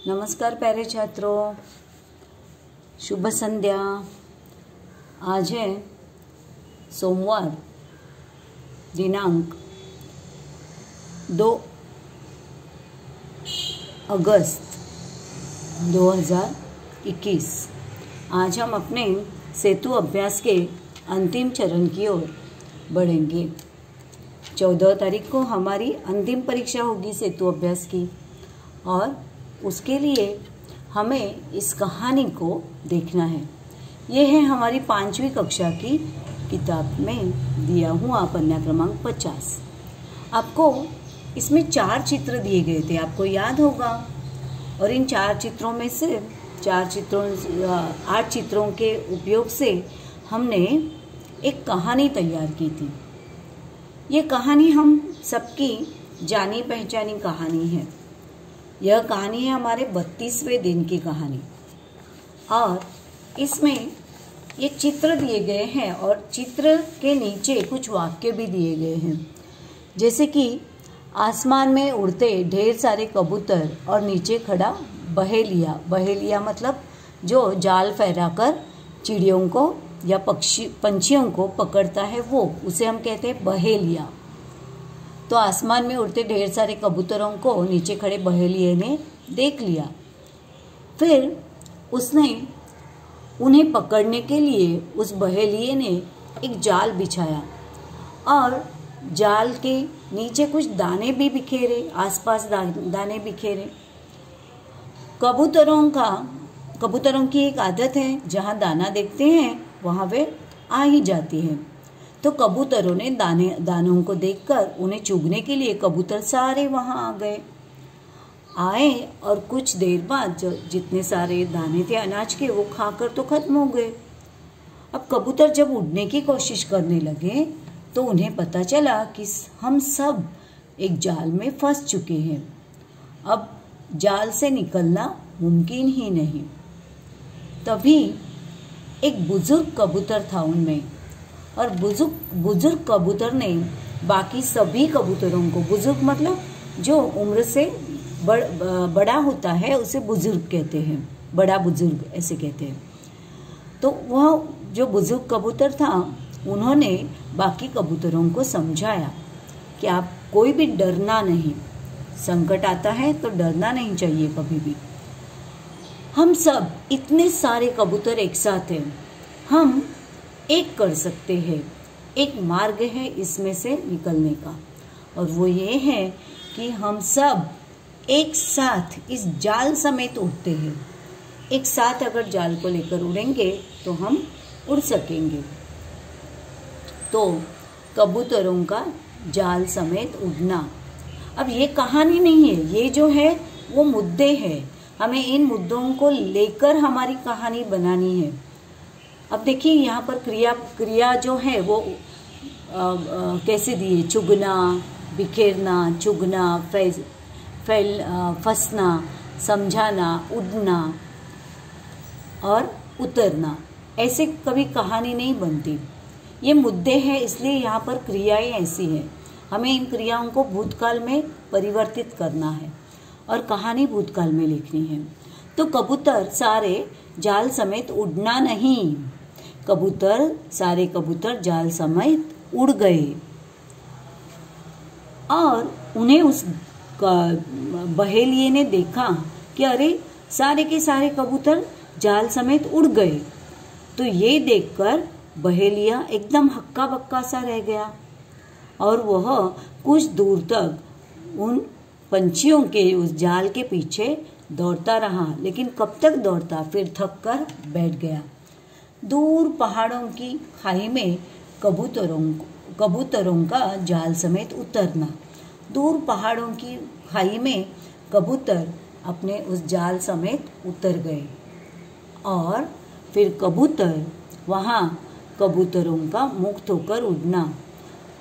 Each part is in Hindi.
नमस्कार प्यारे छात्रों, शुभ संध्या। आज है सोमवार दिनांक 2 अगस्त 2021। आज हम अपने सेतु अभ्यास के अंतिम चरण की ओर बढ़ेंगे। 14 तारीख को हमारी अंतिम परीक्षा होगी सेतु अभ्यास की, और उसके लिए हमें इस कहानी को देखना है। ये है हमारी 5वीं कक्षा की किताब में दिया हुआ पन्ना क्रमांक 50। आपको इसमें 4 चित्र दिए गए थे, आपको याद होगा। और इन 4 चित्रों में से 8 चित्रों के उपयोग से हमने एक कहानी तैयार की थी। ये कहानी हम सबकी जानी पहचानी कहानी है। यह कहानी है हमारे 32वें दिन की कहानी, और इसमें ये चित्र दिए गए हैं और चित्र के नीचे कुछ वाक्य भी दिए गए हैं, जैसे कि आसमान में उड़ते ढेर सारे कबूतर और नीचे खड़ा बहेलिया। बहेलिया मतलब जो जाल फहराकर चिड़ियों को या पंछियों को पकड़ता है, वो उसे हम कहते हैं बहेलिया। तो आसमान में उड़ते ढेर सारे कबूतरों को नीचे खड़े बहेलिये ने देख लिया। फिर उसने उन्हें पकड़ने के लिए उस बहेलिये ने एक जाल बिछाया, और जाल के नीचे कुछ दाने भी बिखेरे, आसपास दाने बिखेरे। कबूतरों की एक आदत है, जहाँ दाना देखते हैं वहाँ वे आ ही जाती हैं। तो कबूतरों ने दानों को देखकर उन्हें चुगने के लिए कबूतर सारे वहां आए, और कुछ देर बाद जितने सारे दाने थे अनाज के, वो खाकर तो खत्म हो गए। अब कबूतर जब उड़ने की कोशिश करने लगे तो उन्हें पता चला कि हम सब एक जाल में फंस चुके हैं। अब जाल से निकलना मुमकिन ही नहीं। तभी एक बुजुर्ग कबूतर था उनमें, और बुजुर्ग कबूतर ने बाकी सभी कबूतरों को, बुजुर्ग मतलब जो उम्र से बड़ा होता है उसे बुजुर्ग कहते हैं, बड़ा बुजुर्ग ऐसे कहते हैं। तो वह जो बुजुर्ग कबूतर था, उन्होंने बाकी कबूतरों को समझाया कि आप कोई भी डरना नहीं, संकट आता है तो डरना नहीं चाहिए कभी भी। हम सब इतने सारे कबूतर एक साथ हैं, हम एक कर सकते हैं। एक मार्ग है इसमें से निकलने का, और वो ये है कि हम सब एक साथ इस जाल समेत उड़ते हैं। एक साथ अगर जाल को लेकर उड़ेंगे तो हम उड़ सकेंगे। तो कबूतरों का जाल समेत उड़ना। अब ये कहानी नहीं है, ये जो है वो मुद्दे हैं। हमें इन मुद्दों को लेकर हमारी कहानी बनानी है। अब देखिए यहाँ पर क्रिया जो है वो कैसे दी है। चुगना, बिखेरना, चुगना, फंसना, समझाना, उड़ना और उतरना। ऐसे कभी कहानी नहीं बनती। ये मुद्दे हैं, इसलिए यहाँ पर क्रियाएं ऐसी हैं। हमें इन क्रियाओं को भूतकाल में परिवर्तित करना है और कहानी भूतकाल में लिखनी है। तो कबूतर सारे जाल समेत उड़ना नहीं, सारे कबूतर जाल समेत उड़ गए, और उन्हें उस बहेलिये ने देखा कि अरे सारे के सारे कबूतर जाल समेत उड़ गए। तो ये देखकर बहेलिया एकदम हक्का बक्का सा रह गया, और वह कुछ दूर तक उन पंछियों के उस जाल के पीछे दौड़ता रहा। लेकिन कब तक दौड़ता, फिर थक कर बैठ गया। दूर पहाड़ों की खाई में कबूतरों का जाल समेत उतरना। दूर पहाड़ों की खाई में कबूतर अपने उस जाल समेत उतर गए, और फिर कबूतरों का मुक्त होकर उड़ना।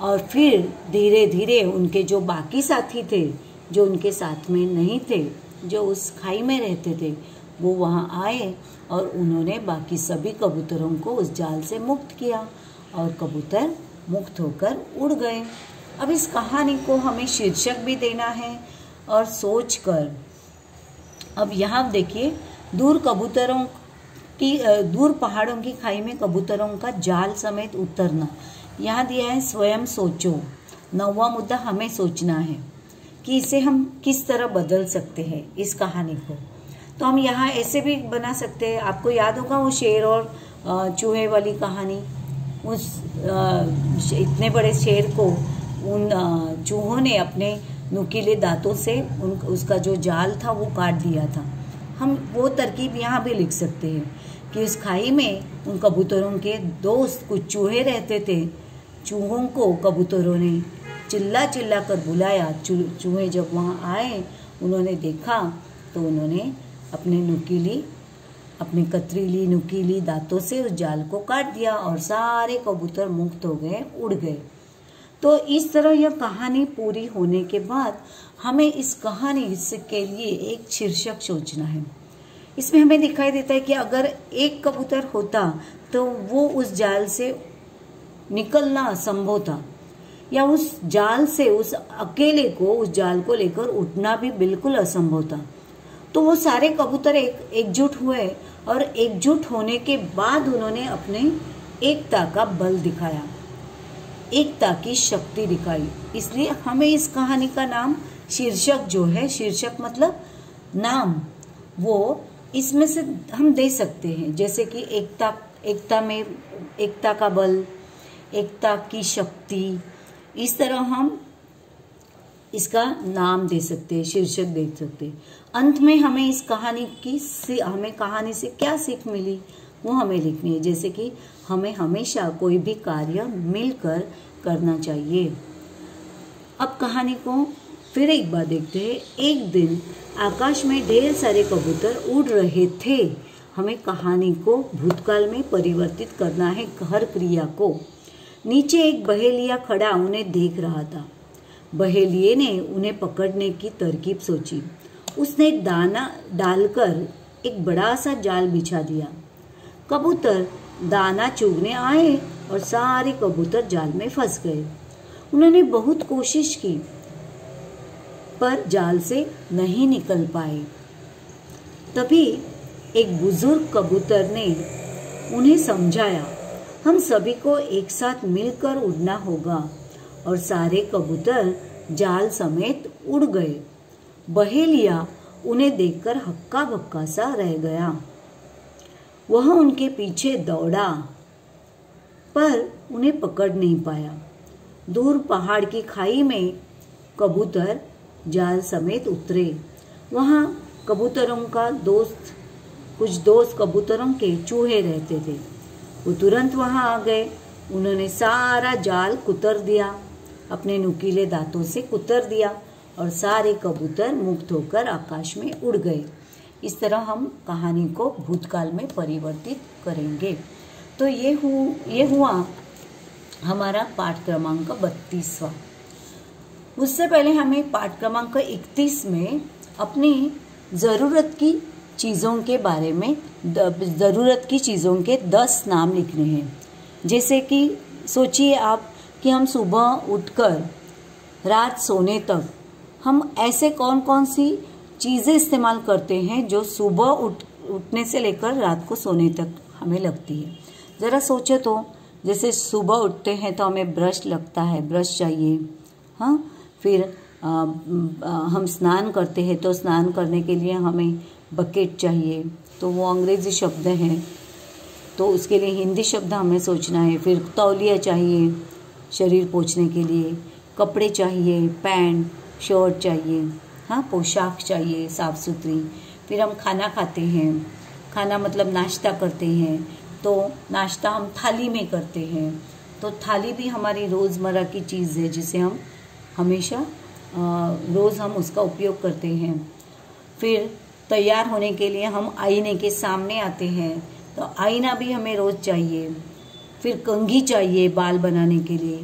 और फिर धीरे धीरे उनके जो बाकी साथी थे, जो उनके साथ में नहीं थे, जो उस खाई में रहते थे, वो वहाँ आए और उन्होंने बाकी सभी कबूतरों को उस जाल से मुक्त किया, और कबूतर मुक्त होकर उड़ गए। अब इस कहानी को हमें शीर्षक भी देना है, और सोचकर अब यहाँ देखिए, दूर पहाड़ों की खाई में कबूतरों का जाल समेत उतरना। यहाँ दिया है स्वयं सोचो। 9वां मुद्दा हमें सोचना है कि इसे हम किस तरह बदल सकते हैं इस कहानी को। तो हम यहाँ ऐसे भी बना सकते हैं। आपको याद होगा वो शेर और चूहे वाली कहानी। उस इतने बड़े शेर को उन चूहों ने अपने नुकीले दांतों से उसका जो जाल था वो काट दिया था। हम वो तरकीब यहाँ भी लिख सकते हैं कि उस खाई में उन कबूतरों के दोस्त कुछ चूहे रहते थे। चूहों को कबूतरों ने चिल्ला चिल्ला कर बुलाया। चूहे जब वहाँ आए, उन्होंने देखा तो उन्होंने अपने कतरीली नुकीली दांतों से उस जाल को काट दिया और सारे कबूतर मुक्त हो गए, उड़ गए। तो इस तरह यह कहानी पूरी होने के बाद हमें इस कहानी के लिए एक शीर्षक सोचना है। इसमें हमें दिखाई देता है कि अगर एक कबूतर होता तो वो उस जाल से निकलना असंभव था, या उस जाल से उस अकेले को उस जाल को लेकर उठना भी बिल्कुल असंभव था। तो वो सारे कबूतर एकजुट हुए और एकजुट होने के बाद उन्होंने अपने एकता का बल दिखाया, एकता की शक्ति दिखाई। इसलिए हमें इस कहानी का नाम, शीर्षक जो है, शीर्षक मतलब नाम, वो इसमें से हम दे सकते हैं। जैसे कि एकता में एकता का बल, एकता की शक्ति, इस तरह हम इसका नाम दे सकते हैं, शीर्षक दे सकते हैं। अंत में हमें इस कहानी हमें कहानी से क्या सीख मिली वो हमें लिखनी है। जैसे कि हमें हमेशा कोई भी कार्य मिलकर करना चाहिए। अब कहानी को फिर एक बार देखते हैं। एक दिन आकाश में ढेर सारे कबूतर उड़ रहे थे। हमें कहानी को भूतकाल में परिवर्तित करना है, हर क्रिया को। नीचे एक बहेलिया खड़ा उन्हें देख रहा था। बहेलिये ने उन्हें पकड़ने की तरकीब सोची। उसने दाना डालकर एक बड़ा सा जाल बिछा दिया। कबूतर दाना चुगने आए और सारे कबूतर जाल में फंस गए। उन्होंने बहुत कोशिश की पर जाल से नहीं निकल पाए। तभी एक बुजुर्ग कबूतर ने उन्हें समझाया, हम सभी को एक साथ मिलकर उड़ना होगा। और सारे कबूतर जाल समेत उड़ गए। बहेलिया उन्हें देखकर हक्का बक्का सा रह गया। वह उनके पीछे दौड़ा पर उन्हें पकड़ नहीं पाया। दूर पहाड़ की खाई में कबूतर जाल समेत उतरे। वहां कबूतरों का कुछ दोस्त कबूतरों के चूहे रहते थे। वो तुरंत वहां आ गए। उन्होंने सारा जाल कुतर दिया, अपने नुकीले दांतों से कुतर दिया और सारे कबूतर मुक्त होकर आकाश में उड़ गए। इस तरह हम कहानी को भूतकाल में परिवर्तित करेंगे। तो ये हुआ हमारा पाठ क्रमांक 32वां। उससे पहले हमें पाठ क्रमांक 31 में अपनी ज़रूरत की चीज़ों के बारे में, ज़रूरत की चीज़ों के 10 नाम लिखने हैं। जैसे कि सोचिए आप कि हम सुबह उठकर रात सोने तक हम ऐसे कौन कौन सी चीज़ें इस्तेमाल करते हैं जो सुबह उठने से लेकर रात को सोने तक हमें लगती है। ज़रा सोचो तो, जैसे सुबह उठते हैं तो हमें ब्रश लगता है, ब्रश चाहिए। हाँ, फिर हम स्नान करते हैं तो स्नान करने के लिए हमें बकेट चाहिए, तो वो अंग्रेज़ी शब्द हैं, तो उसके लिए हिंदी शब्द हमें सोचना है। फिर तौलिया चाहिए शरीर पोंछने के लिए, कपड़े चाहिए, पैंट शर्ट चाहिए, हाँ, पोशाक चाहिए साफ़ सुथरी। फिर हम खाना खाते हैं, खाना मतलब नाश्ता करते हैं, तो नाश्ता हम थाली में करते हैं। तो थाली भी हमारी रोज़मर्रा की चीज़ है जिसे हम हमेशा रोज़ हम उसका उपयोग करते हैं। फिर तैयार होने के लिए हम आईने के सामने आते हैं, तो आईना भी हमें रोज़ चाहिए। फिर कंघी चाहिए बाल बनाने के लिए,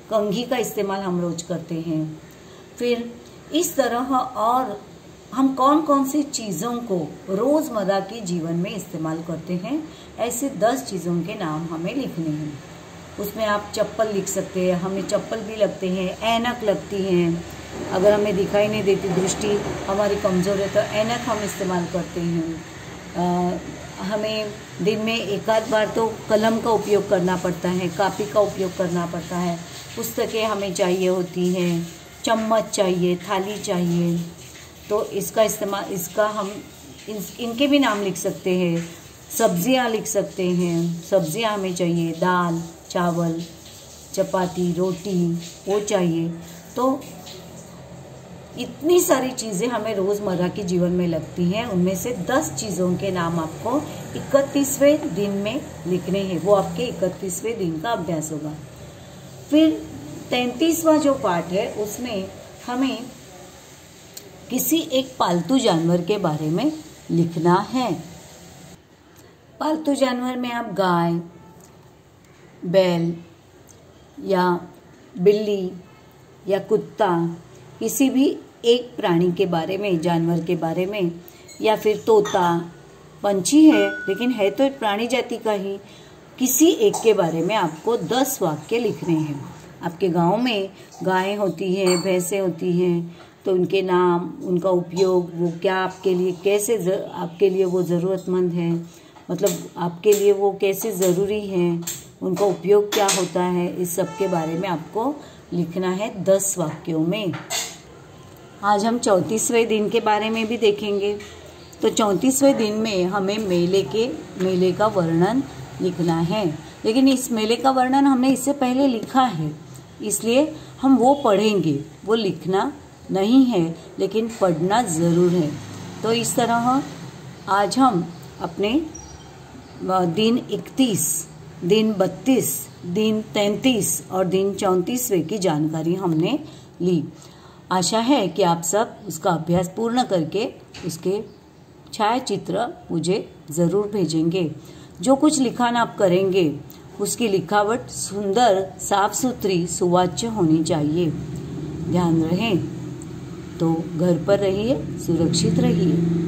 कंघी का इस्तेमाल हम रोज़ करते हैं। फिर इस तरह और हम कौन कौन सी चीज़ों को रोज़मर्रा के जीवन में इस्तेमाल करते हैं, ऐसे 10 चीज़ों के नाम हमें लिखने हैं। उसमें आप चप्पल लिख सकते हैं, हमें चप्पल भी लगते हैं, ऐनक लगती हैं, अगर हमें दिखाई नहीं देती, दृष्टि हमारी कमज़ोर है, तो ऐनक हम इस्तेमाल करते हैं। हमें दिन में एक आध बार तो कलम का उपयोग करना पड़ता है, कापी का उपयोग करना पड़ता है, पुस्तकें हमें चाहिए होती हैं, चम्मच चाहिए, थाली चाहिए। तो इसका इस्तेमाल, इसका हम इनके भी नाम लिख सकते हैं। सब्जियां लिख सकते हैं, सब्जियां हमें चाहिए, दाल, चावल, चपाती, रोटी वो चाहिए। तो इतनी सारी चीज़ें हमें रोज़मर्रा के जीवन में लगती हैं। उनमें से 10 चीज़ों के नाम आपको 31वें दिन में लिखने हैं। वो आपके 31वें दिन का अभ्यास होगा। फिर 33वां जो पार्ट है उसमें हमें किसी एक पालतू जानवर के बारे में लिखना है। पालतू जानवर में आप गाय, बैल या बिल्ली या कुत्ता, किसी भी एक प्राणी के बारे में, जानवर के बारे में, या फिर तोता, पंछी है लेकिन है तो एक प्राणी जाति का ही, किसी एक के बारे में आपको 10 वाक्य लिखने हैं। आपके गांव में गायें होती हैं, भैंसें होती हैं, तो उनके नाम, उनका उपयोग, वो क्या आपके लिए, कैसे आपके लिए वो ज़रूरतमंद है, मतलब आपके लिए वो कैसे ज़रूरी है, उनका उपयोग क्या होता है, इस सब के बारे में आपको लिखना है 10 वाक्यों में। आज हम 34वें दिन के बारे में भी देखेंगे। तो 34वें दिन में हमें मेले का वर्णन लिखना है, लेकिन इस मेले का वर्णन हमने इससे पहले लिखा है, इसलिए हम वो पढ़ेंगे, वो लिखना नहीं है, लेकिन पढ़ना ज़रूर है। तो इस तरह आज हम अपने दिन 31, दिन 32, दिन 33 और दिन 34वें की जानकारी हमने ली। आशा है कि आप सब उसका अभ्यास पूर्ण करके उसके छायाचित्र मुझे ज़रूर भेजेंगे। जो कुछ लिखान आप करेंगे उसकी लिखावट सुंदर, साफ सुथरी, सुवाच्य होनी चाहिए। ध्यान रहे। तो घर पर रहिए, सुरक्षित रहिए।